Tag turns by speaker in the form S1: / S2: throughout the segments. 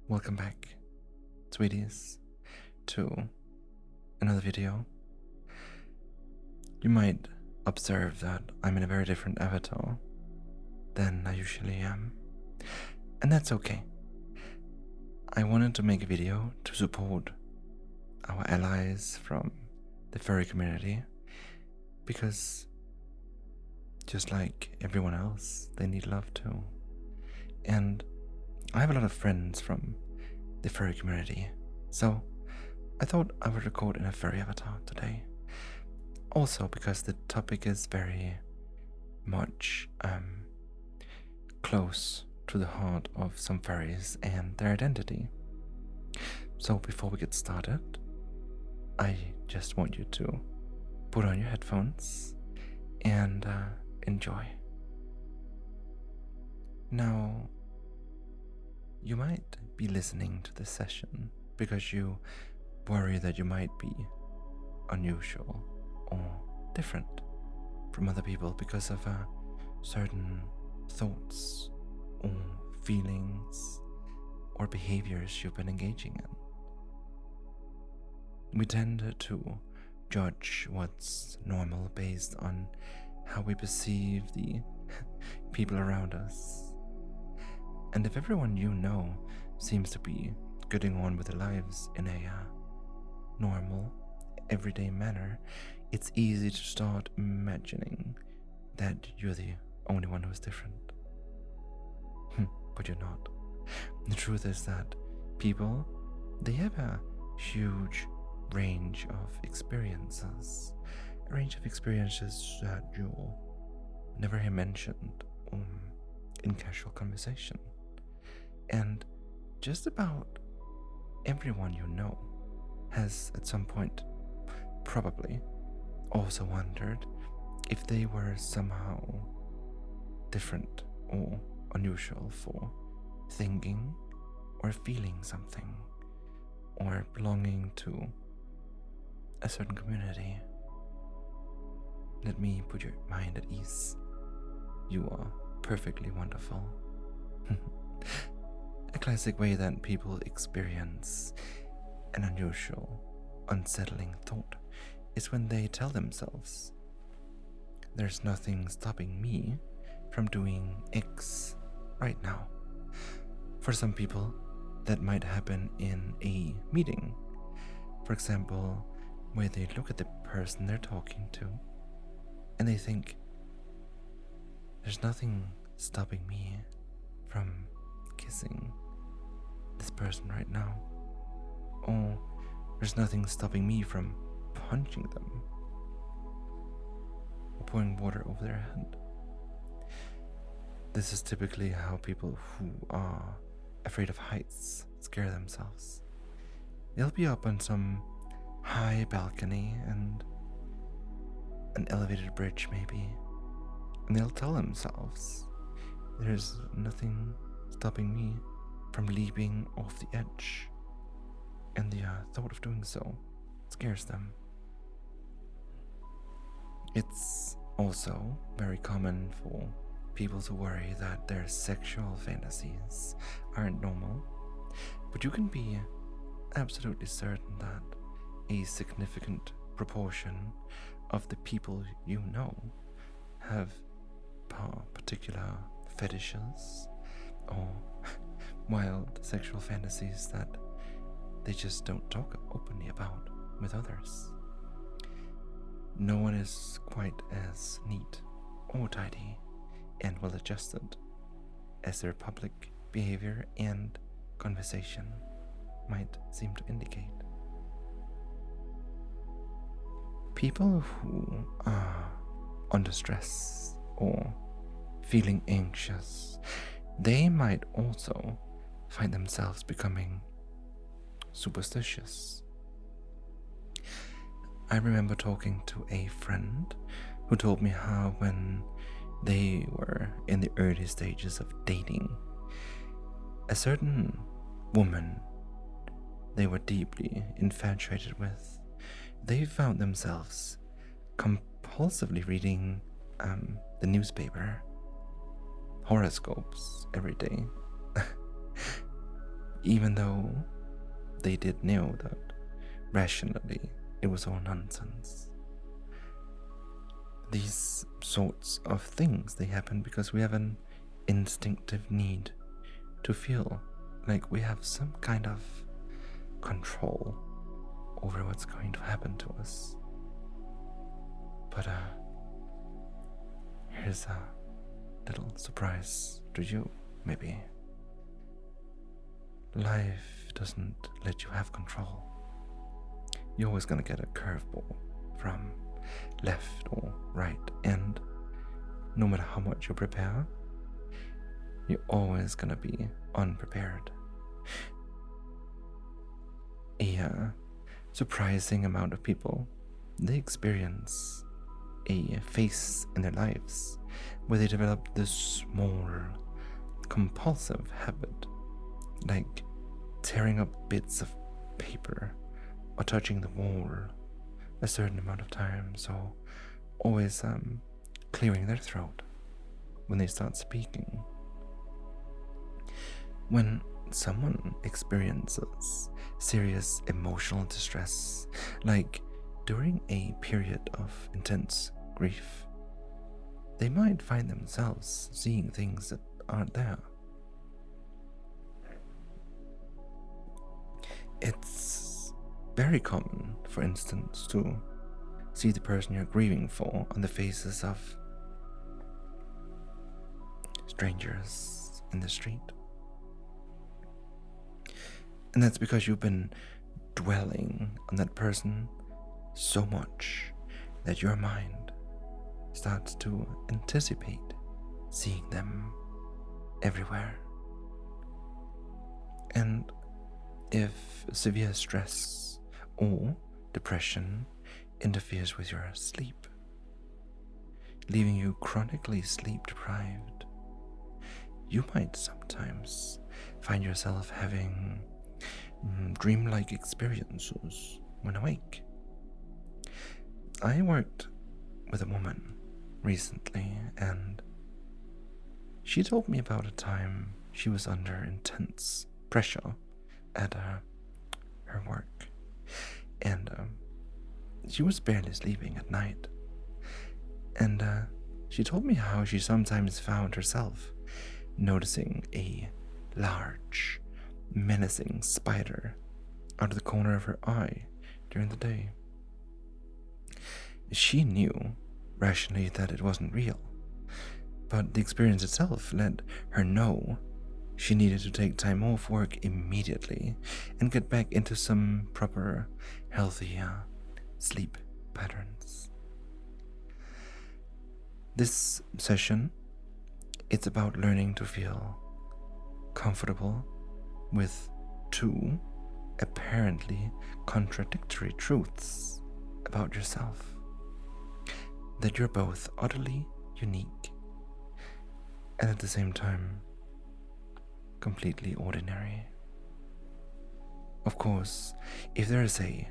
S1: Welcome back, sweeties, to another video. You might observe that I'm in a very different avatar than I usually am, and that's okay. I wanted to make a video to support our allies from the furry community because just like everyone else, they need love too. And I have a lot of friends from the furry community, so I thought I would record in a furry avatar today. Also because the topic is very much close to the heart of some furries and their identity. So before we get started, I just want you to put on your headphones and enjoy. Now, you might be listening to this session because you worry that you might be unusual or different from other people because of certain thoughts or feelings or behaviors you've been engaging in. We tend to judge what's normal based on how we perceive the people around us. And if everyone you know seems to be getting on with their lives in a normal, everyday manner, it's easy to start imagining that you're the only one who's different. But you're not. The truth is that people, they have a huge range of experiences. A range of experiences that you'll never hear mentioned in casual conversation. And just about everyone you know has at some point probably also wondered if they were somehow different or unusual for thinking or feeling something or belonging to a certain community. Let me put your mind at ease. You are perfectly wonderful. A classic way that people experience an unusual, unsettling thought is when they tell themselves, "There's nothing stopping me from doing X right now." For some people, that might happen in a meeting. For example, where they look at the person they're talking to and they think, "There's nothing stopping me from kissing this person right now." Or, "There's nothing stopping me from punching them or pouring water over their head." This is typically how people who are afraid of heights scare themselves. They'll be up on some high balcony and an elevated bridge maybe, and they'll tell themselves, "There's nothing stopping me from leaping off the edge," and the thought of doing so scares them. It's also very common for people to worry that their sexual fantasies aren't normal, but you can be absolutely certain that a significant proportion of the people you know have particular fetishes or wild sexual fantasies that they just don't talk openly about with others. No one is quite as neat or tidy and well adjusted as their public behavior and conversation might seem to indicate. People who are under stress or feeling anxious, they might also find themselves becoming superstitious. I remember talking to a friend who told me how when they were in the early stages of dating, a certain woman they were deeply infatuated with, they found themselves compulsively reading the newspaper, horoscopes every day. even though they did know that rationally it was all nonsense. These sorts of things, they happen because we have an instinctive need to feel like we have some kind of control over what's going to happen to us. But here's a little surprise to you, maybe. Life doesn't let you have control. You're always gonna get a curveball from left or right, and no matter how much you prepare, you're always gonna be unprepared. A surprising amount of people, they experience a phase in their lives where they develop this small compulsive habit, like tearing up bits of paper or touching the wall a certain amount of times, or always clearing their throat when they start speaking. When someone experiences serious emotional distress, like during a period of intense grief, they might find themselves seeing things that aren't there. It's very common, for instance, to see the person you're grieving for on the faces of strangers in the street. And that's because you've been dwelling on that person so much that your mind starts to anticipate seeing them everywhere. And if severe stress or depression interferes with your sleep, leaving you chronically sleep deprived, you might sometimes find yourself having dreamlike experiences when awake. I worked with a woman recently, and she told me about a time she was under intense pressure at her work, and she was barely sleeping at night. And she told me how she sometimes found herself noticing a large, menacing spider out of the corner of her eye during the day. She knew rationally that it wasn't real, but the experience itself let her know she needed to take time off work immediately and get back into some proper, healthy sleep patterns. This session, it's about learning to feel comfortable with two apparently contradictory truths about yourself. That you're both utterly unique and at the same time completely ordinary. Of course, if there is a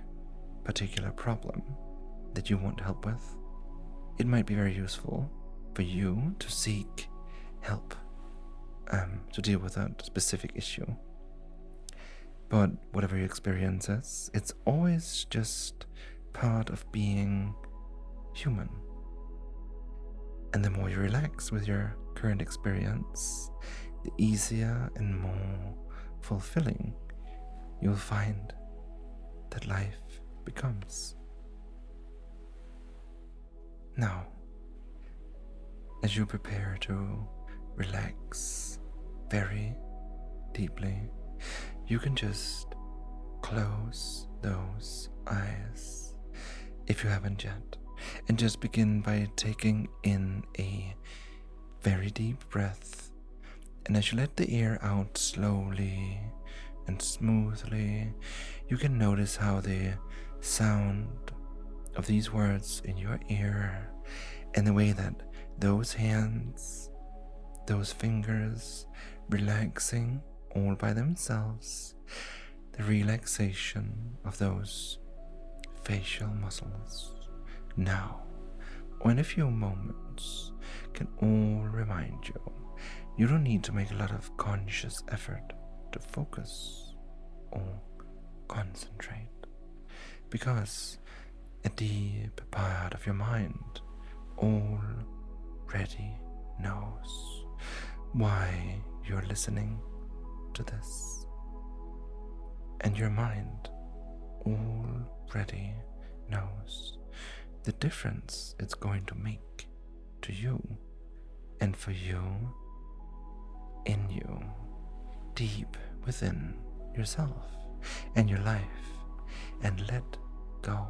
S1: particular problem that you want help with, it might be very useful for you to seek help to deal with that specific issue. But whatever your experience is, it's always just part of being human. And the more you relax with your current experience, the easier and more fulfilling you'll find that life becomes. Now, as you prepare to relax very deeply, you can just close those eyes if you haven't yet, and just begin by taking in a very deep breath. And as you let the air out slowly and smoothly, you can notice how the sound of these words in your ear and the way that those hands, those fingers relaxing all by themselves, the relaxation of those facial muscles now or in a few moments can all remind you you don't need to make a lot of conscious effort to focus or concentrate, because a deep part of your mind already knows why you're listening to this, and your mind already knows the difference it's going to make to you and for you, in you, deep within yourself and your life, and let go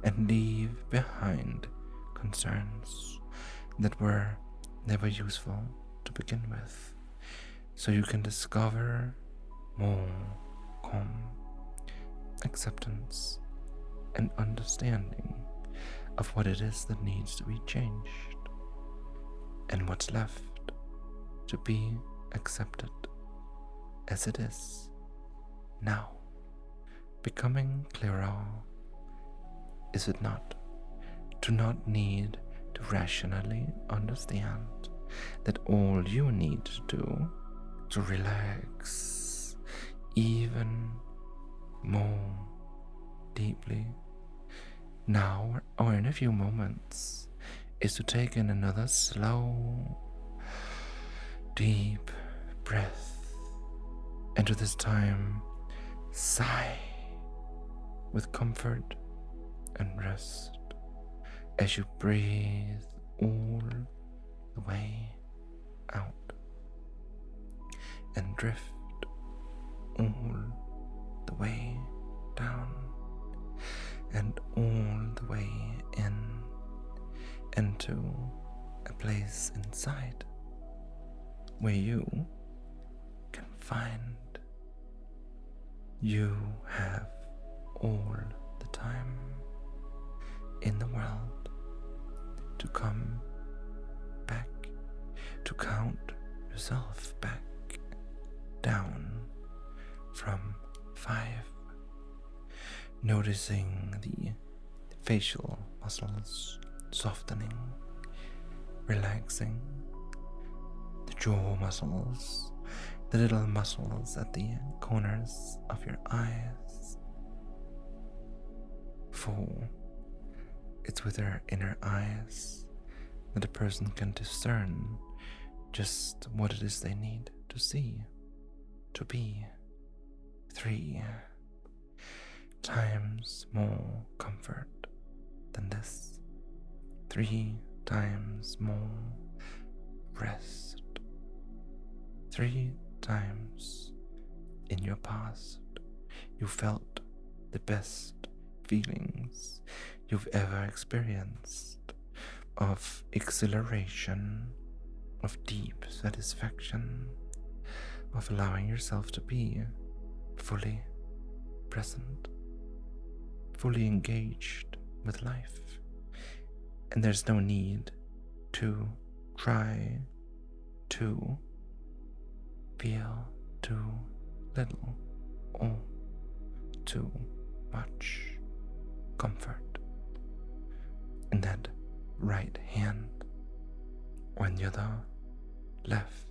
S1: and leave behind concerns that were never useful to begin with, so you can discover more calm, acceptance, and understanding of what it is that needs to be changed and what's left to be accepted as it is now. Becoming clearer, is it not? To not need to rationally understand that all you need to do to relax even more deeply now or in a few moments is to take in another slow, deep breath, and to this time sigh with comfort and rest as you breathe all the way out and drift all the way down and all the way into a place inside where you can find you have all the time in the world to come back, to count yourself back down from 5, noticing the facial muscles softening, relaxing, the jaw muscles, the little muscles at the corners of your eyes. 4, it's with our inner eyes that a person can discern just what it is they need to see, to be. 3 times more comfort than this. 3 times more rest. 3 times in your past you felt the best feelings you've ever experienced, of exhilaration, of deep satisfaction, of allowing yourself to be fully present, fully engaged with life. And there's no need to try to feel too little or too much comfort in that right hand or in the other left,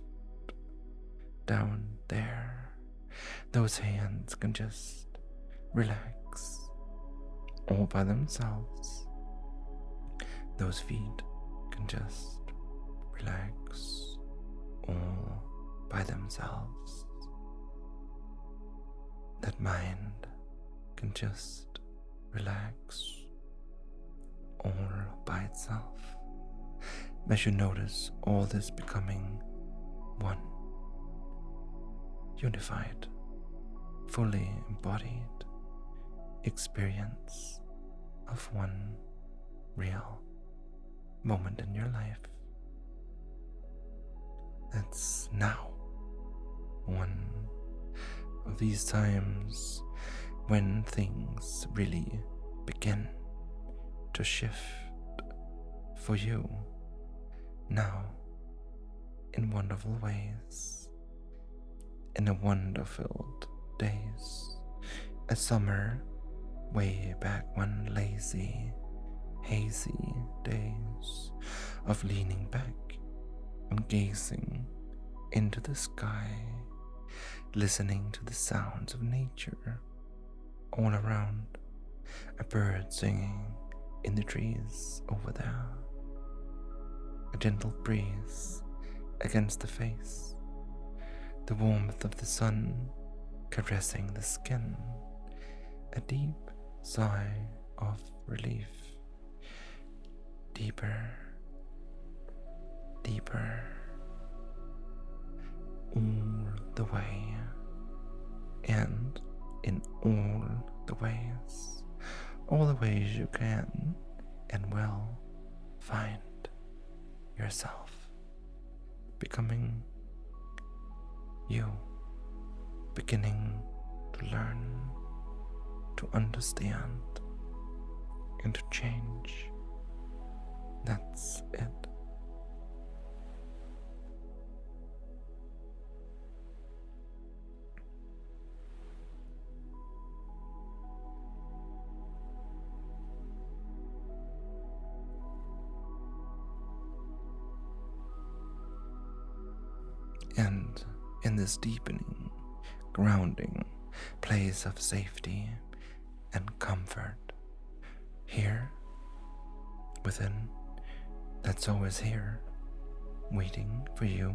S1: down there. Those hands can just relax all by themselves. Those feet can just relax all by themselves. That mind can just relax all by itself as you notice all this becoming one, unified, fully embodied experience of one real moment in your life. That's now one of these times when things really begin to shift for you now in wonderful ways, in the wonder-filled days, a summer way back when, lazy, hazy days of leaning back and gazing into the sky listening to the sounds of nature all around. A bird singing in the trees over there. A gentle breeze against the face. The warmth of the sun caressing the skin. A deep sigh of relief. Deeper, deeper, all the way, and in all the ways you can and will find yourself becoming you, beginning to learn, to understand, and to change. That's it. And in this deepening, grounding place of safety and comfort, here, within, that's always here, waiting for you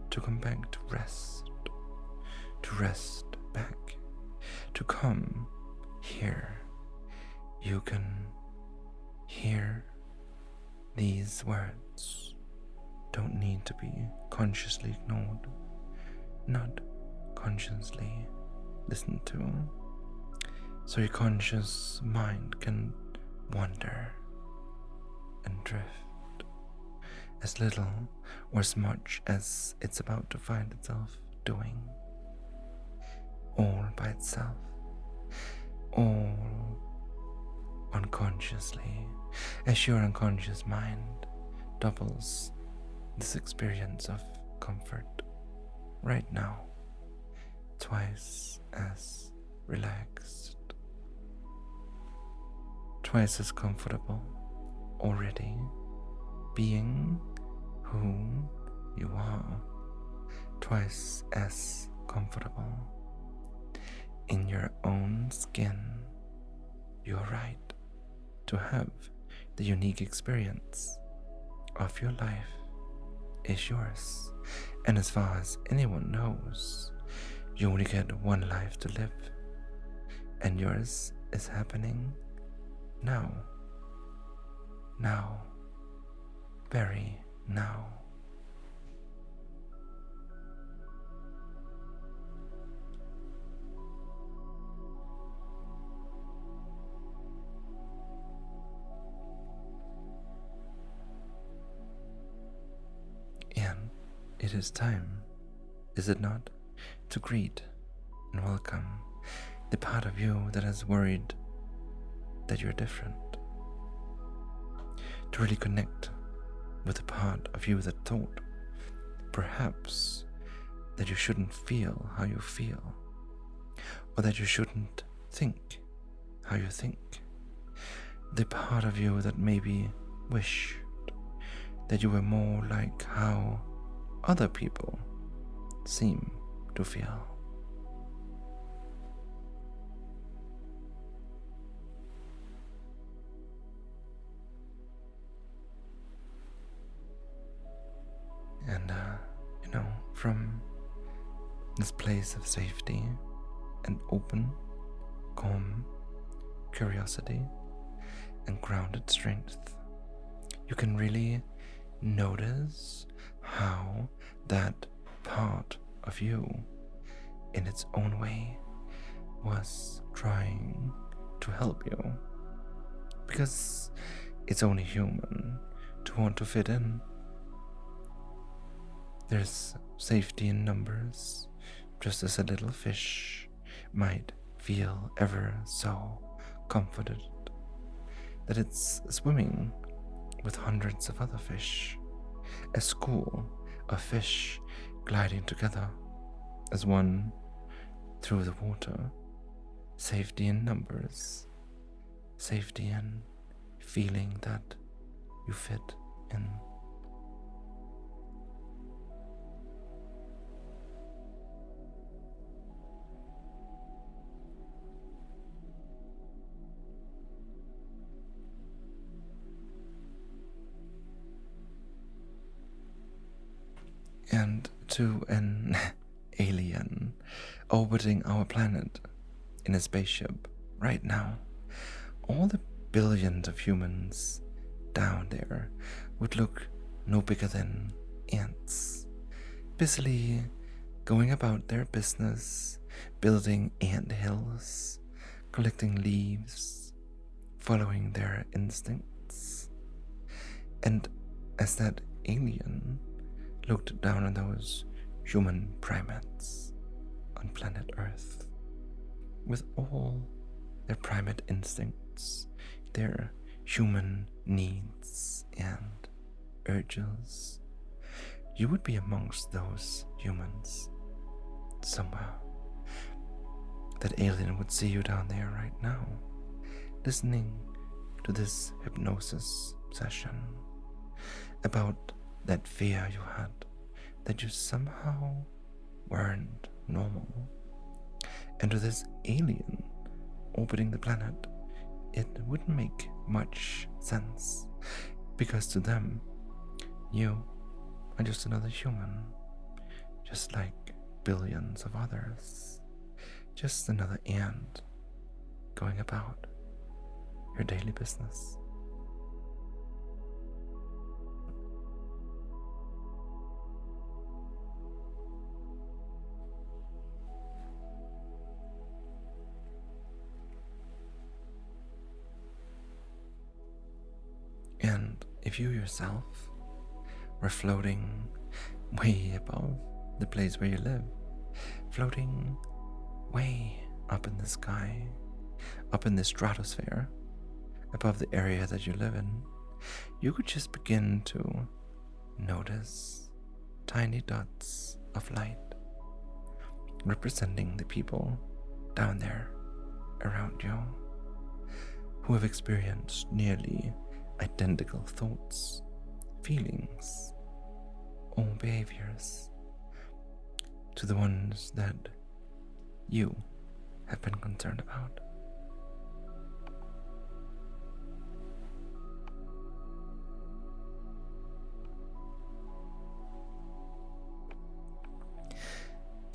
S1: to come back to rest back, to come here. You can hear these words, don't need to be consciously ignored, not consciously listened to, so your conscious mind can wander and drift as little or as much as it's about to find itself doing, all by itself, all unconsciously, as your unconscious mind doubles this experience of comfort right now, twice as relaxed, twice as comfortable, already being who you are, twice as comfortable in your own skin. You're right to have the unique experience of your life is yours, and as far as anyone knows, you only get one life to live, and yours is happening now, very now. And it is time, is it not, to greet and welcome the part of you that has worried that you're different, to really connect with the part of you that thought, perhaps, that you shouldn't feel how you feel, or that you shouldn't think how you think, the part of you that maybe wished that you were more like how other people seem to feel. And, from this place of safety and open, calm curiosity and grounded strength, you can really notice how that part of you, in its own way, was trying to help you. Because it's only human to want to fit in. There's safety in numbers, just as a little fish might feel ever so comforted that it's swimming with hundreds of other fish, a school of fish gliding together as one through the water. Safety in numbers, safety in feeling that you fit in. And to an alien orbiting our planet in a spaceship right now, all the billions of humans down there would look no bigger than ants, busily going about their business, building ant hills, collecting leaves, following their instincts. And as that alien looked down on those human primates on planet Earth, with all their primate instincts, their human needs and urges, you would be amongst those humans somewhere. That alien would see you down there right now, listening to this hypnosis session about that fear you had, that you somehow weren't normal. And to this alien orbiting the planet, it wouldn't make much sense, because to them, you are just another human, just like billions of others, just another ant going about your daily business. And if you yourself were floating way above the place where you live, floating way up in the sky, up in the stratosphere, above the area that you live in, you could just begin to notice tiny dots of light representing the people down there around you who have experienced nearly identical thoughts, feelings, or behaviors to the ones that you have been concerned about.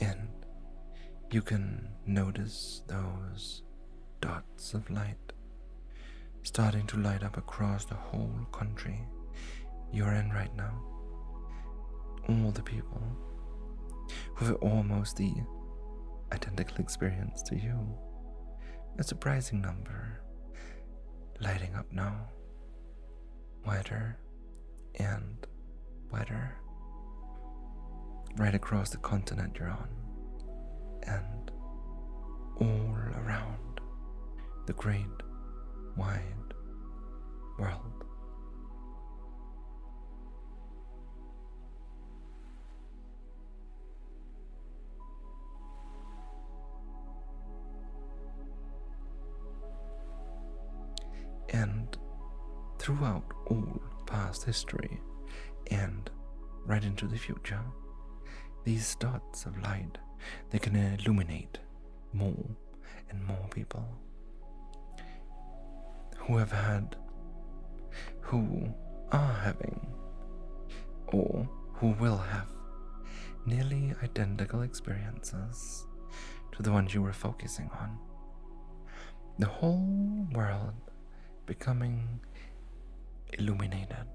S1: And you can notice those dots of light starting to light up across the whole country you're in right now. All the people who have almost the identical experience to you, a surprising number, lighting up now, wider and wider, right across the continent you're on, and all around the great wide world. And throughout all past history and right into the future, these dots of light, they can illuminate more and more people who have had, who are having, or who will have nearly identical experiences to the ones you were focusing on. The whole world becoming illuminated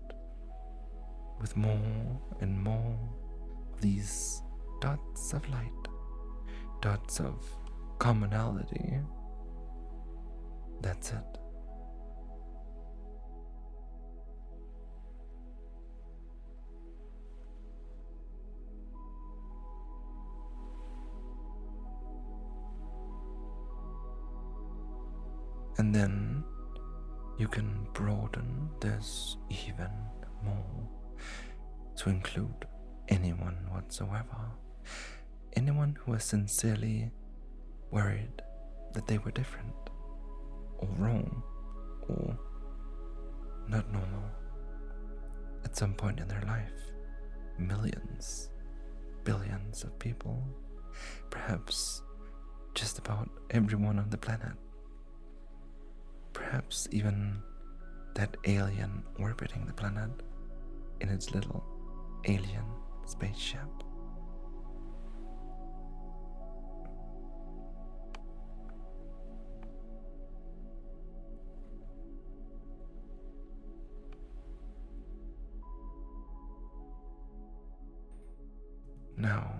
S1: with more and more of these dots of light, dots of commonality. That's it. And then you can broaden this even more to include anyone whatsoever. Anyone who is sincerely worried that they were different, or wrong, or not normal at some point in their life. Millions, billions of people, perhaps just about everyone on the planet. Perhaps even that alien orbiting the planet in its little alien spaceship. Now,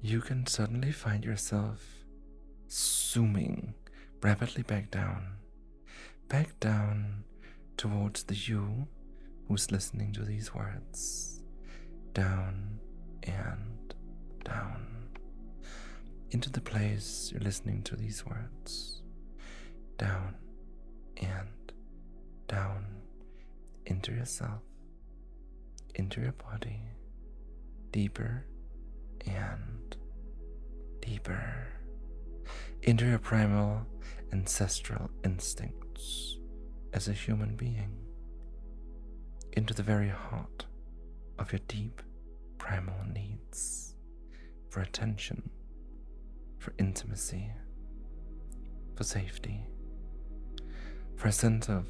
S1: you can suddenly find yourself zooming rapidly back down towards the you who's listening to these words, down and down, into the place you're listening to these words, down and down, into yourself, into your body, deeper and deeper, into your primal ancestral instincts as a human being, into the very heart of your deep primal needs for attention, for intimacy, for safety, for a sense of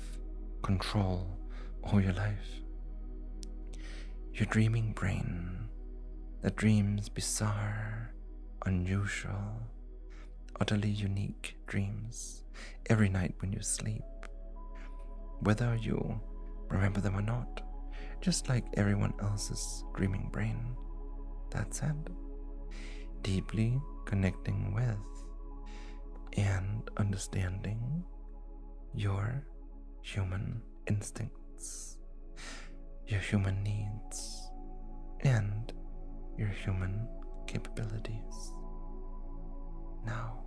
S1: control over your life. Your dreaming brain that dreams bizarre, unusual, utterly unique dreams every night when you sleep, whether you remember them or not, just like everyone else's dreaming brain. That said, deeply connecting with and understanding your human instincts, your human needs, and your human capabilities. Now,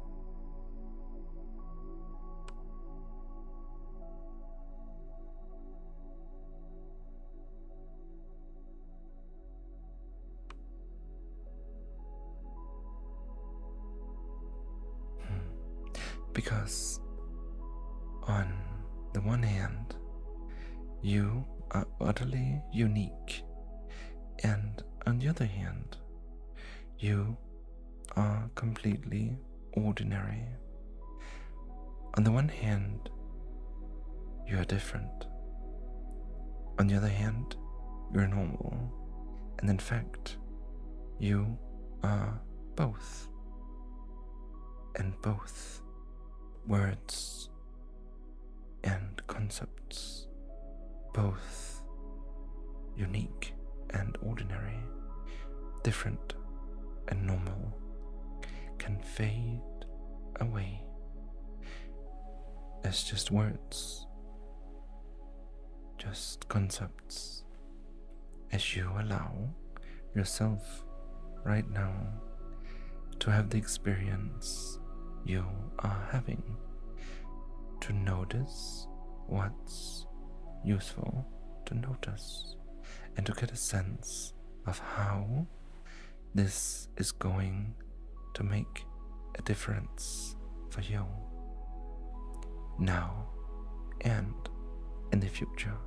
S1: because on the one hand, you are utterly unique, and on the other hand, you are completely ordinary. On the one hand, you are different. On the other hand, you're normal. And in fact, you are both. And both words and concepts, both unique and ordinary, different and normal, can fade away as just words, just concepts, as you allow yourself right now to have the experience you are having, to notice what's useful to notice, and to get a sense of how this is going to make a difference for you now and in the future.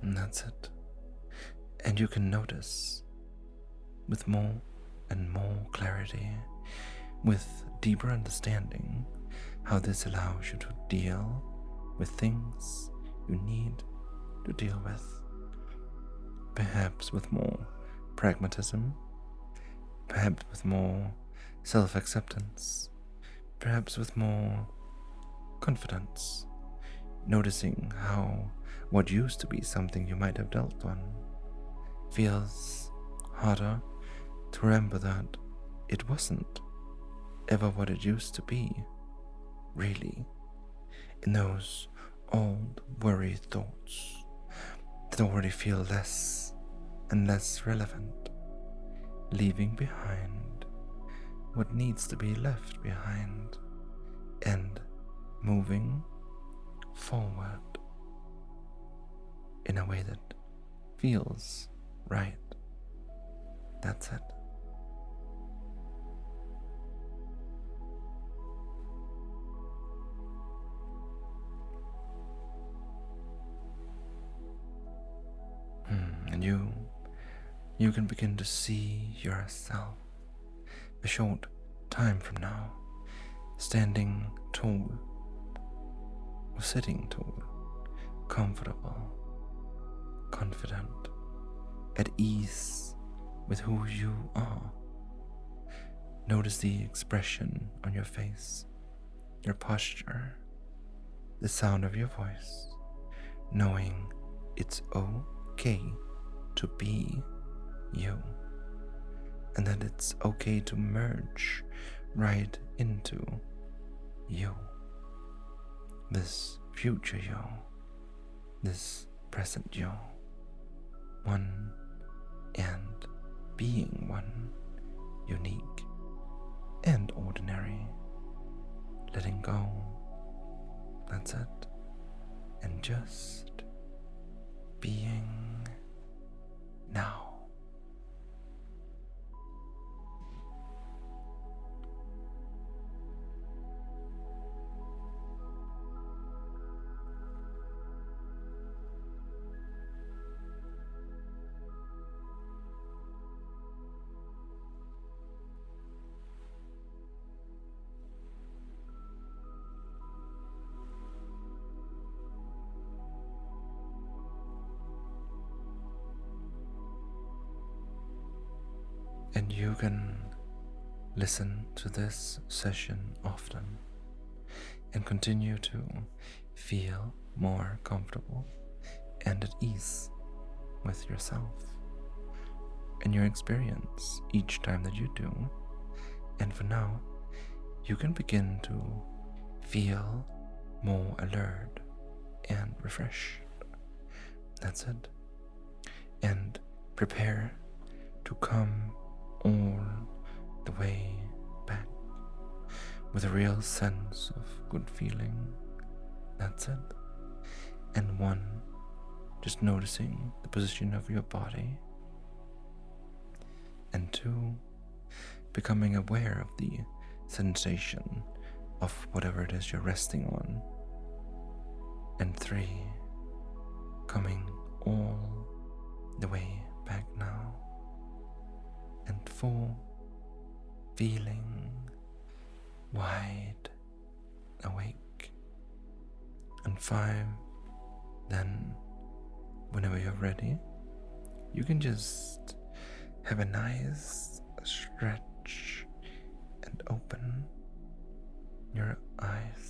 S1: And that's it. And you can notice with more and more clarity, with deeper understanding, how this allows you to deal with things you need to deal with. Perhaps with more pragmatism, perhaps with more self-acceptance, perhaps with more confidence, noticing how what used to be something you might have dealt on feels harder to remember that it wasn't ever what it used to be, really, in those old worried thoughts that already feel less and less relevant, leaving behind what needs to be left behind and moving forward in a way that feels right. That's it. And you can begin to see yourself a short time from now, standing tall or sitting tall comfortable, confident, at ease with who you are. Notice the expression on your face, your posture, the sound of your voice, knowing it's okay to be you, and that it's okay to merge right into you, this future you, this present you, one and being one, unique and ordinary, letting go, that's it, and just being now. And you can listen to this session often and continue to feel more comfortable and at ease with yourself and your experience each time that you do. And for now, you can begin to feel more alert and refreshed. That's it. And prepare to come all the way back with a real sense of good feeling. That's it. And one, just noticing the position of your body. And two, becoming aware of the sensation of whatever it is you're resting on. And three, coming all the way back now. And four, feeling wide awake. And five, then whenever you're ready, you can just have a nice stretch and open your eyes.